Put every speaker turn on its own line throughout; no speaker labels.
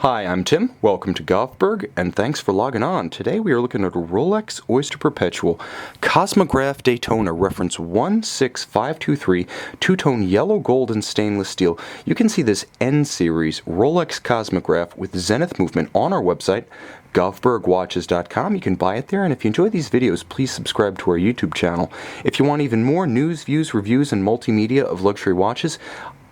Hi, I'm Tim. Welcome to Govberg, and thanks for logging on. Today we are looking at a Rolex Oyster Perpetual Cosmograph Daytona reference 16523, two-tone yellow, gold, and stainless steel. You can see this N-Series Rolex Cosmograph with Zenith movement on our website, govbergwatches.com. You can buy it there, and if you enjoy these videos, please subscribe to our YouTube channel. If you want even more news, views, reviews, and multimedia of luxury watches,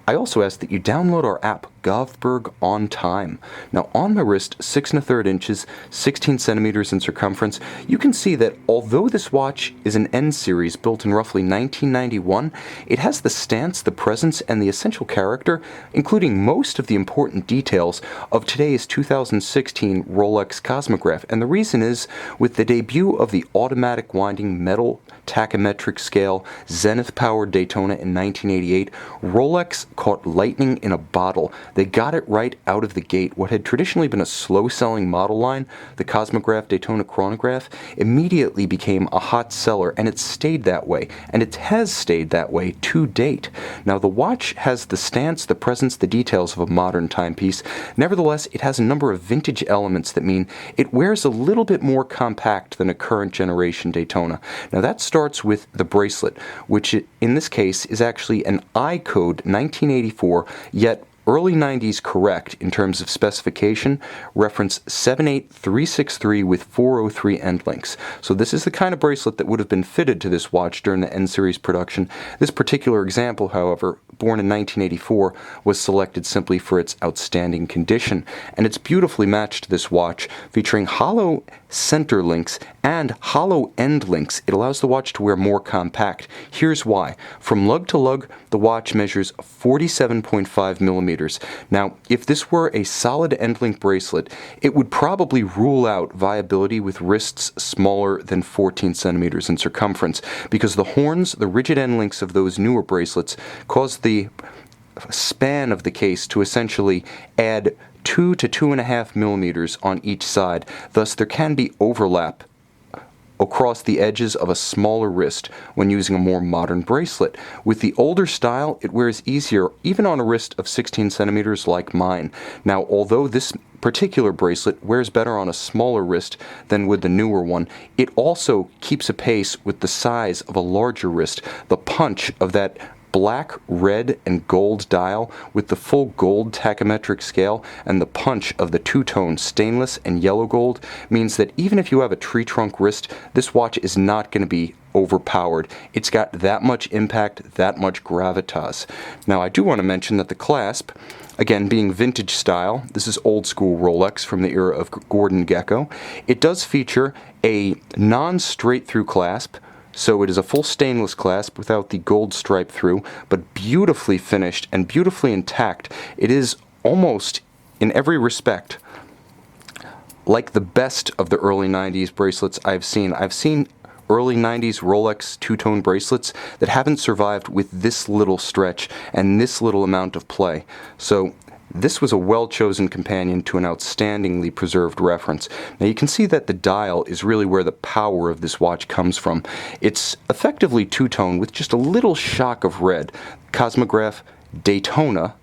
I also ask that you download our app, Govberg On Time. Now, on my wrist, 6 1/3 inches, 16 centimeters in circumference, you can see that although this watch is an N-Series built in roughly 1991, it has the stance, the presence, and the essential character, including most of the important details of today's 2016 Rolex Cosmograph. And the reason is, with the debut of the automatic winding metal tachymetric scale Zenith-powered Daytona in 1988, Rolex caught lightning in a bottle. They got it right out of the gate. What had traditionally been a slow-selling model line, the Cosmograph Daytona chronograph, immediately became a hot seller, and it stayed that way, and it has stayed that way to date. Now, the watch has the stance, the presence, the details of a modern timepiece. Nevertheless, it has a number of vintage elements that mean it wears a little bit more compact than a current generation Daytona. Now, that starts with the bracelet, which in this case is actually an I-code 1984, yet early 90s correct in terms of specification, reference 78363 with 403 end links. So this is the kind of bracelet that would have been fitted to this watch during the N-Series production. This particular example, however, born in 1984, was selected simply for its outstanding condition, and it's beautifully matched to this watch, featuring hollow center links and hollow end links. It allows the watch to wear more compact. Here's why. From lug to lug, the watch measures 47.5 millimeters. Now, if this were a solid end link bracelet, it would probably rule out viability with wrists smaller than 14 centimeters in circumference, because the horns, the rigid end links of those newer bracelets, cause the span of the case to essentially add 2 to 2.5 millimeters on each side. Thus, there can be overlap across the edges of a smaller wrist when using a more modern bracelet. With the older style, it wears easier even on a wrist of 16 centimeters like mine. Now, although this particular bracelet wears better on a smaller wrist than with the newer one, it also keeps a pace with the size of a larger wrist. The punch of that black, red, and gold dial with the full gold tachymetric scale and the punch of the two-tone stainless and yellow gold means that even if you have a tree trunk wrist, this watch is not going to be overpowered. It's got that much impact, that much gravitas. Now, I do want to mention that the clasp, again, being vintage style, this is old school Rolex from the era of Gordon Gekko, it does feature a non-straight through clasp. So it is a full stainless clasp without the gold stripe through, but beautifully finished and beautifully intact. It is almost, in every respect, like the best of the early 90s bracelets I've seen. I've seen early 90s Rolex two-tone bracelets that haven't survived with this little stretch and this little amount of play. So this was a well-chosen companion to an outstandingly preserved reference. Now, you can see that the dial is really where the power of this watch comes from. It's effectively two-tone with just a little shock of red. Cosmograph Daytona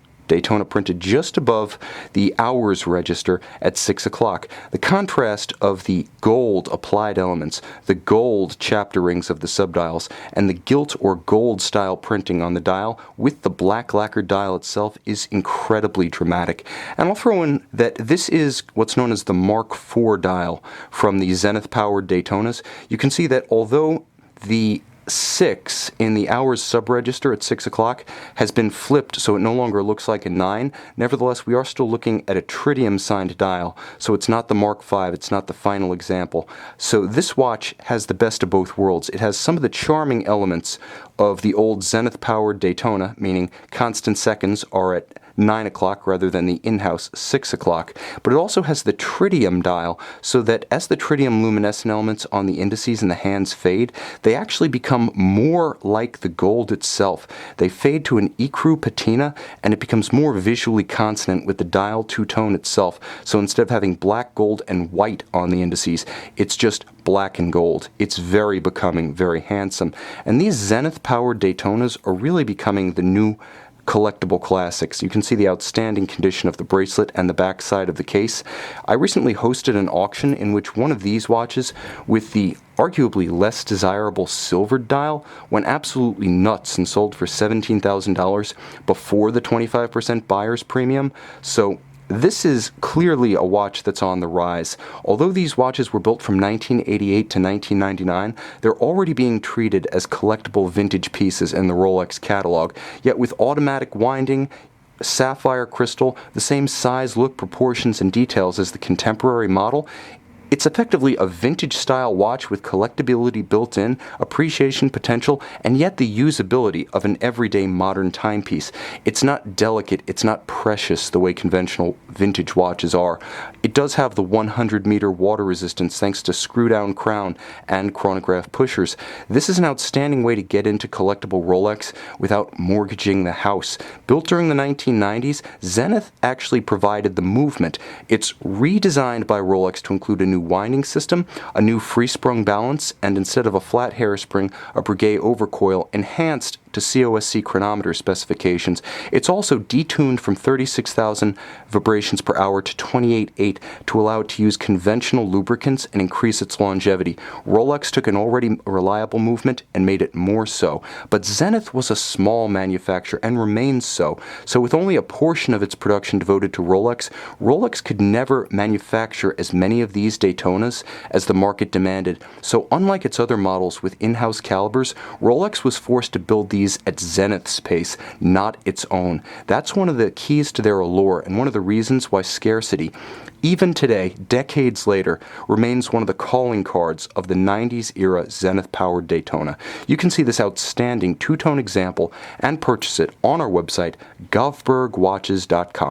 printed just above the hours register at 6 o'clock. The contrast of the gold applied elements, the gold chapter rings of the subdials, and the gilt or gold style printing on the dial with the black lacquered dial itself is incredibly dramatic. And I'll throw in that this is what's known as the Mark IV dial from the Zenith-powered Daytonas. You can see that although the 6 in the hours subregister at 6 o'clock has been flipped so it no longer looks like a 9. Nevertheless, we are still looking at a tritium signed dial, so it's not the Mark V, it's not the final example. So this watch has the best of both worlds. It has some of the charming elements of the old Zenith-powered Daytona, meaning constant seconds are at 9 o'clock rather than the in-house 6 o'clock. But it also has the tritium dial, so that as the tritium luminescent elements on the indices and the hands fade, they actually become more like the gold itself. They fade to an ecru patina, and it becomes more visually consonant with the dial two-tone itself. So instead of having black, gold, and white on the indices, it's just black and gold. It's very becoming, very handsome. And these Zenith-powered Daytonas are really becoming the new collectible classics. You can see the outstanding condition of the bracelet and the back side of the case. I recently hosted an auction in which one of these watches with the arguably less desirable silvered dial went absolutely nuts and sold for $17,000 before the 25% buyer's premium. So this is clearly a watch that's on the rise. Although these watches were built from 1988 to 1999, they're already being treated as collectible vintage pieces in the Rolex catalog, yet with automatic winding, sapphire crystal, the same size, look, proportions, and details as the contemporary model, it's effectively a vintage-style watch with collectability built in, appreciation potential, and yet the usability of an everyday modern timepiece. It's not delicate, it's not precious the way conventional vintage watches are. It does have the 100-meter water resistance thanks to screw-down crown and chronograph pushers. This is an outstanding way to get into collectible Rolex without mortgaging the house. Built during the 1990s, Zenith actually provided the movement. It's redesigned by Rolex to include a new winding system, a new free-sprung balance, and instead of a flat hairspring, a Breguet overcoil enhanced to COSC chronometer specifications. It's also detuned from 36,000 vibrations per hour to 28.8 to allow it to use conventional lubricants and increase its longevity. Rolex took an already reliable movement and made it more so. But Zenith was a small manufacturer and remains so. So with only a portion of its production devoted to Rolex, Rolex could never manufacture as many of these Daytonas as the market demanded. So unlike its other models with in-house calibers, Rolex was forced to build these at Zenith's pace, not its own. That's one of the keys to their allure and one of the reasons why scarcity, even today, decades later, remains one of the calling cards of the 90s era Zenith-powered Daytona. You can see this outstanding two-tone example and purchase it on our website, govbergwatches.com.